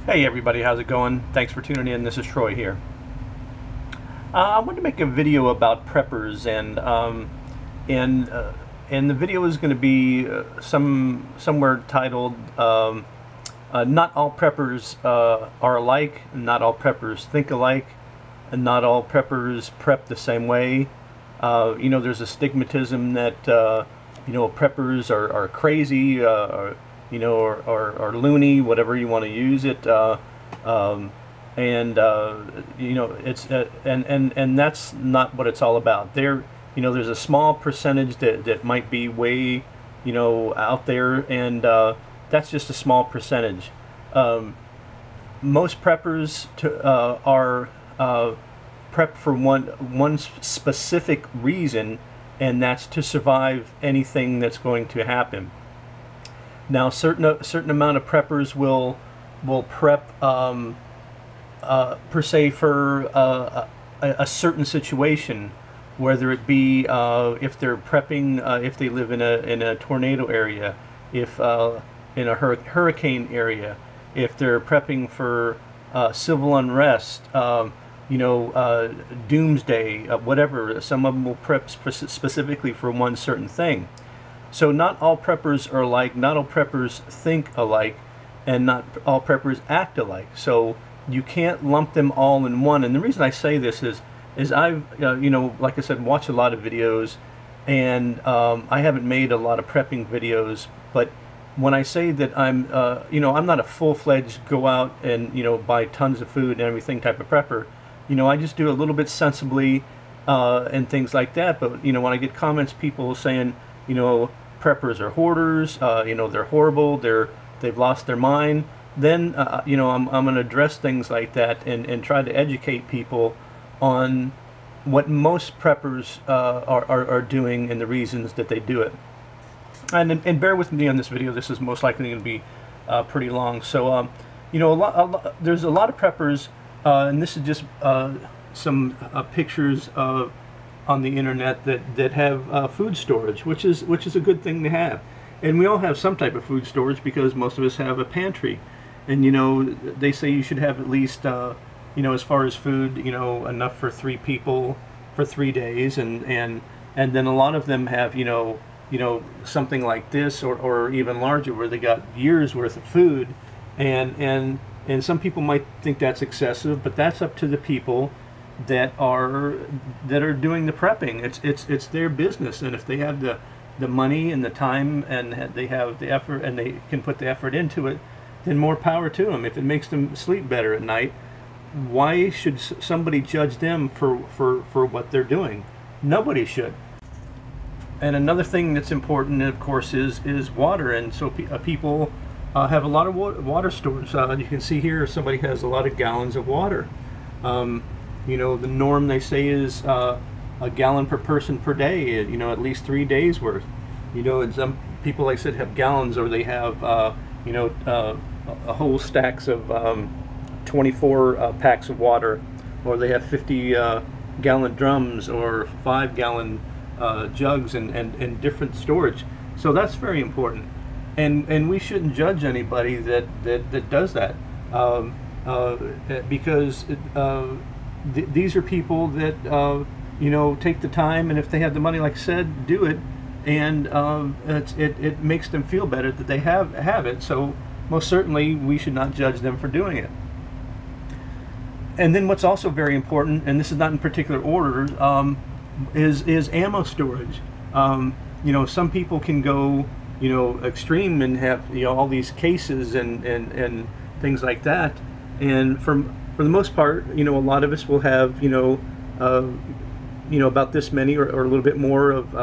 Hey everybody, how's it going? Thanks for tuning in. This is Troy here. I wanted to make a video about preppers, and the video is going to be somewhere titled "Not all preppers are alike, not all preppers think alike, and not all preppers prep the same way." There's a stigmatism that preppers are crazy. Or loony, whatever you want to use it, it's and that's not what it's all about. There's a small percentage that might be way, out there, and that's just a small percentage. Most preppers are prepped for one specific reason, and that's to survive anything that's going to happen. Now, a certain amount of preppers will prep per se for a certain situation, whether it be if they're prepping if they live in a tornado area, if in a hurricane area, if they're prepping for civil unrest, doomsday, whatever. Some of them will prep specifically for one certain thing. So not all preppers are alike, not all preppers think alike, and not all preppers act alike. So you can't lump them all in one. And the reason I say this is I've, like I said, watched a lot of videos, and I haven't made a lot of prepping videos. But when I say that I'm not a full-fledged go out and, buy tons of food and everything type of prepper. I just do a little bit sensibly and things like that. But, when I get comments, people saying, preppers are hoarders, they're horrible, they've lost their mind, then I'm going to address things like that and try to educate people on what most preppers are doing and the reasons that they do it. And bear with me on this video. This is most likely going to be pretty long. So there's a lot of preppers, and this is just some pictures of on the internet that have food storage, which is a good thing to have. And we all have some type of food storage because most of us have a pantry. And they say you should have at least as far as food, enough for 3 people for 3 days, and then a lot of them have something like this or even larger, where they got years worth of food, and some people might think that's excessive, but that's up to the people that are doing the prepping. It's their business, and if they have the money and the time, and they have the effort, and they can put the effort into it, then more power to them. If it makes them sleep better at night, why should somebody judge them for what they're doing? Nobody should. And another thing that's important, of course, is water. And so people have a lot of water storage. You can see here somebody has a lot of gallons of water. The norm, they say, is a gallon per person per day, at least 3 days worth. And some people, like I said, have gallons, or they have, a whole stacks of 24 packs of water, or they have 50 gallon drums, or 5-gallon jugs, and different storage. So that's very important. And we shouldn't judge anybody that does that, because these are people that take the time, and if they have the money, like I said, do it, and it makes them feel better that they have it. So most certainly we should not judge them for doing it. And then what's also very important, and this is not in particular order, is ammo storage. Some people can go extreme and have all these cases and things like that, and for the most part, a lot of us will have about this many or a little bit more of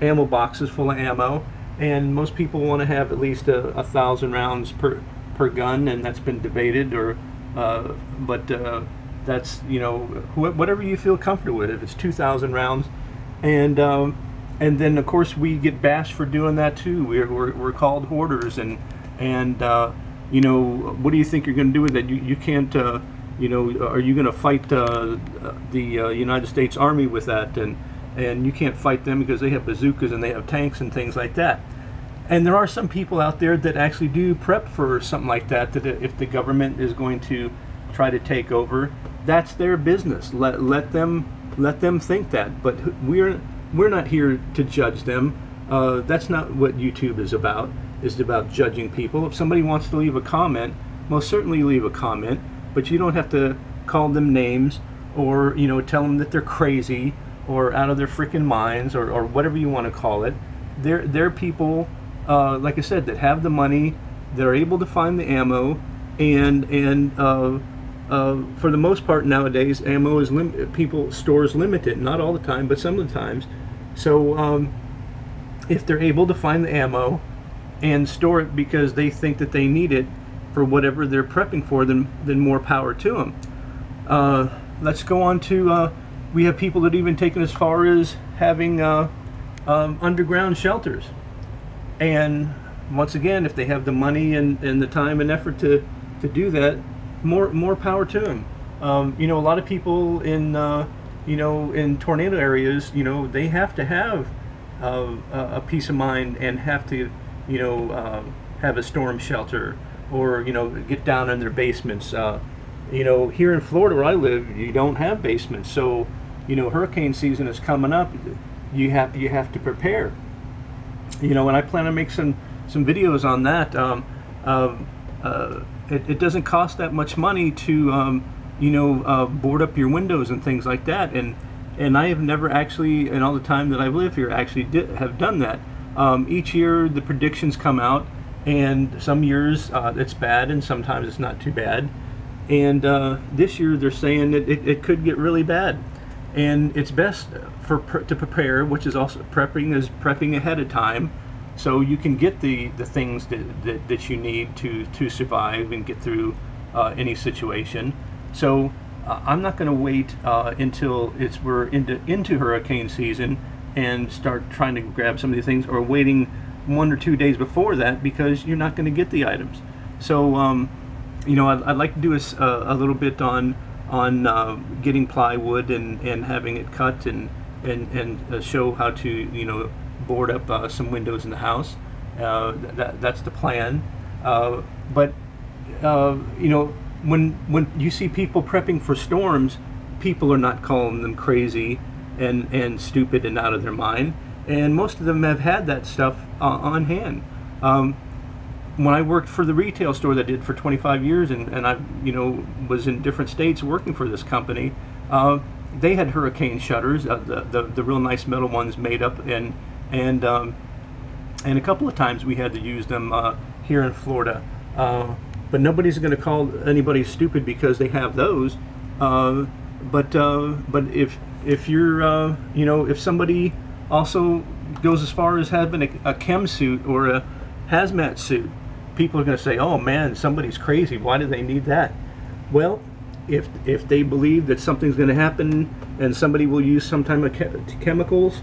ammo boxes full of ammo, and most people want to have at least 1,000 rounds per gun, and that's been debated, but that's whatever you feel comfortable with. If it's 2,000 rounds, and then of course we get bashed for doing that too. We're called hoarders, and what do you think you're going to do with it? You can't are you going to fight the United States Army with that? And you can't fight them because they have bazookas and they have tanks and things like that. And there are some people out there that actually do prep for something like that, that if the government is going to try to take over, that's their business. Let them think that. But we're not here to judge them. That's not what YouTube is about. It's about judging people. If somebody wants to leave a comment, most certainly leave a comment, but you don't have to call them names, or tell them that they're crazy or out of their freaking minds, or whatever you want to call it. They're people, like I said, that have the money. They're able to find the ammo, and for the most part nowadays, ammo is stores limited. Not all the time, but some of the times. So if they're able to find the ammo and store it because they think that they need it for whatever they're prepping for, then more power to them. Let's go on to, we have people that even taken as far as having underground shelters. And once again, if they have the money and the time and effort to do that, more power to them. A lot of people in in tornado areas, they have to have a peace of mind and have to have a storm shelter, or get down in their basements. Here in Florida where I live, you don't have basements, so hurricane season is coming up. You have to prepare. And I plan to make some videos on that. It doesn't cost that much money to board up your windows and things like that. And I have never actually, in all the time that I've lived here, actually have done that. Each year the predictions come out, and some years it's bad, and sometimes it's not too bad. And this year they're saying that it could get really bad, and it's best to prepare, which is also prepping ahead of time, so you can get the things that you need to survive and get through any situation. So I'm not going to wait until we're into hurricane season and start trying to grab some of these things, or waiting 1 or 2 days before that, because you're not going to get the items. So I'd like to do a little bit on getting plywood and having it cut, and show how to board up some windows in the house. That's the plan. But when you see people prepping for storms, people are not calling them crazy and stupid and out of their mind, and most of them have had that stuff on hand. When I worked for the retail store that I did for 25 years, and I was in different states working for this company, they had hurricane shutters, the real nice metal ones made up, and a couple of times we had to use them here in Florida. But nobody's going to call anybody stupid because they have those. But if you're if somebody also goes as far as having a chem suit or a hazmat suit, people are going to say, "Oh man, somebody's crazy. Why do they need that?" Well, if they believe that something's going to happen and somebody will use some type of chemicals,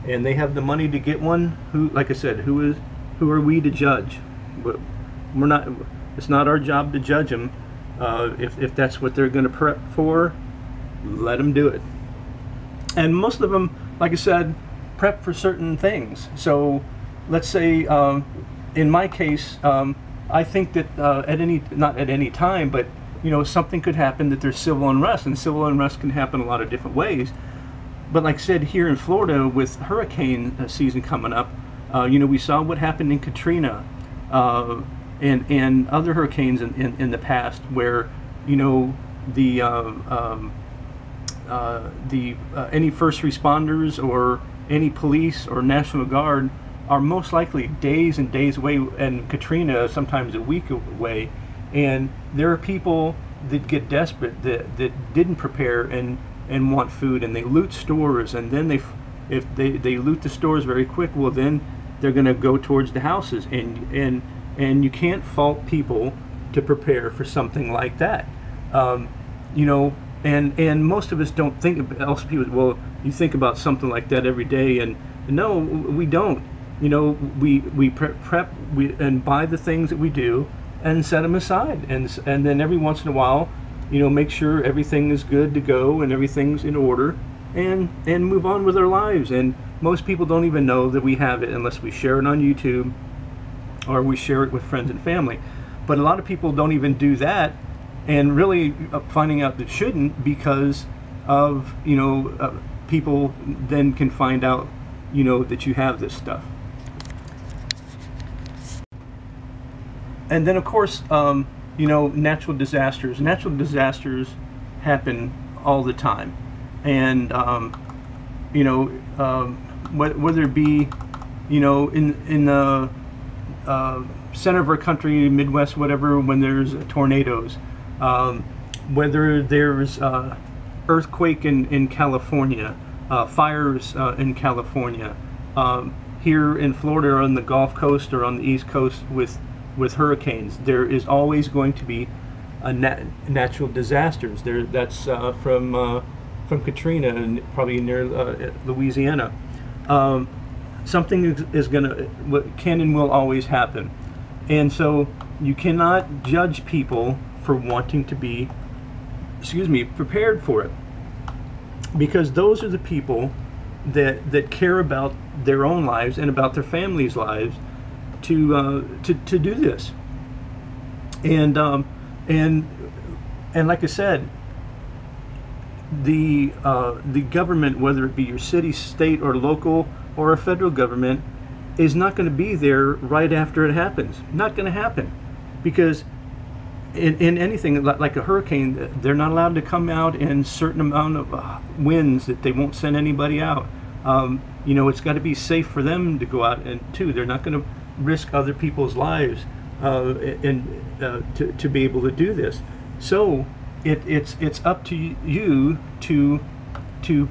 and they have the money to get one, like I said, who are we to judge? We're not. It's not our job to judge them. If that's what they're going to prep for, let them do it. And most of them, like I said, prep for certain things. So let's say, in my case, I think that not at any time, but something could happen, that there's civil unrest, and civil unrest can happen a lot of different ways. But like I said, here in Florida with hurricane season coming up, we saw what happened in Katrina. And other hurricanes in the past, where any first responders or any police or National Guard are most likely days and days away, and Katrina sometimes a week away. And there are people that get desperate, that didn't prepare and want food, and they loot stores, and then if they loot the stores very quick, well then they're going to go towards the houses, and you can't fault people to prepare for something like that. And most of us don't think about, well, you think about something like that every day, and no, we don't. We prep and buy the things that we do and set them aside, and then every once in a while, make sure everything is good to go and everything's in order, and move on with our lives. And most people don't even know that we have it unless we share it on YouTube, or we share it with friends and family. But a lot of people don't even do that, and really finding out that shouldn't, because of, people then can find out, that you have this stuff. And then, of course, natural disasters. Natural disasters happen all the time, and whether it be, in the center of our country, Midwest, whatever, when there's tornadoes, whether there's earthquake in California, fires in California, here in Florida or on the Gulf Coast or on the East Coast with hurricanes, there is always going to be natural disasters. That's from Katrina, and probably near Louisiana. Something is can and will always happen, and so you cannot judge people for wanting to be, prepared for it, because those are the people that care about their own lives and about their families' lives to do this. And like I said, the government, whether it be your city, state, or local, or a federal government, is not going to be there right after it happens. Not going to happen, because in anything like a hurricane, they're not allowed to come out in certain amount of winds that they won't send anybody out. It's got to be safe for them to go out, and too, they're not going to risk other people's lives to be able to do this. So it's up to you to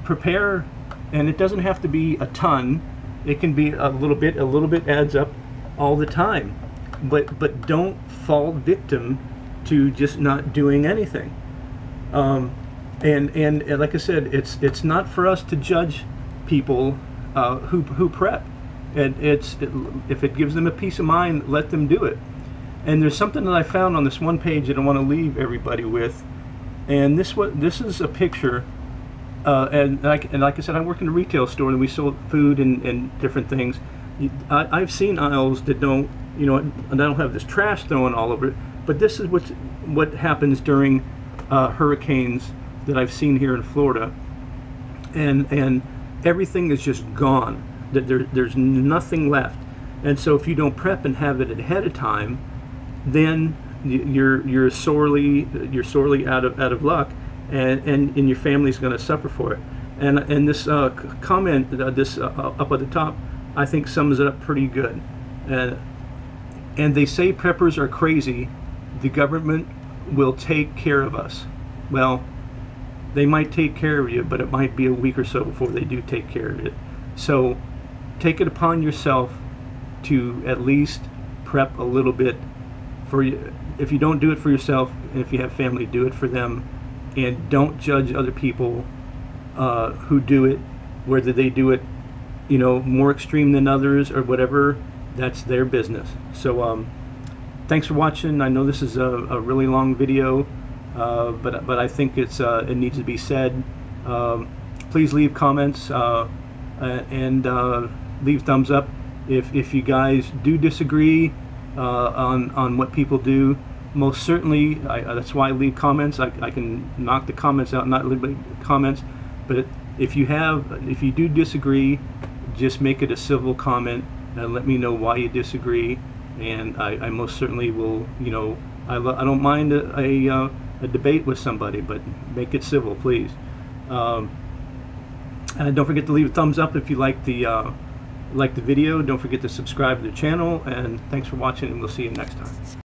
prepare, and it doesn't have to be a ton. It can be a little bit. A little bit adds up all the time, but don't fall victim to just not doing anything. And like I said, it's not for us to judge people who prep. And if it gives them a peace of mind, let them do it. And there's something that I found on this one page that I want to leave everybody with. And this is a picture. And like I said, I work in a retail store, and we sold food and different things. I've seen aisles that don't, and I don't have this trash thrown all over it. But this is what happens during hurricanes that I've seen here in Florida, and everything is just gone. There's nothing left. And so if you don't prep and have it ahead of time, then you're sorely out of luck, and your family's going to suffer for it. And this comment, this up at the top, I think sums it up pretty good. And they say preppers are crazy. The government will take care of us. Well, they might take care of you, but it might be a week or so before they do take care of it. So take it upon yourself to at least prep a little bit for you. If you don't do it for yourself, and if you have family, do it for them. And don't judge other people who do it, whether they do it, more extreme than others or whatever. That's their business. So thanks for watching. I know this is a really long video, but I think it needs to be said. Please leave comments and leave thumbs up if you guys do disagree on what people do. Most certainly, that's why I leave comments. I can knock the comments out, not leave comments. But if you do disagree, just make it a civil comment and let me know why you disagree. And I most certainly will. I don't mind a debate with somebody, but make it civil, please. And don't forget to leave a thumbs up if you like the video. Don't forget to subscribe to the channel. And thanks for watching, and we'll see you next time.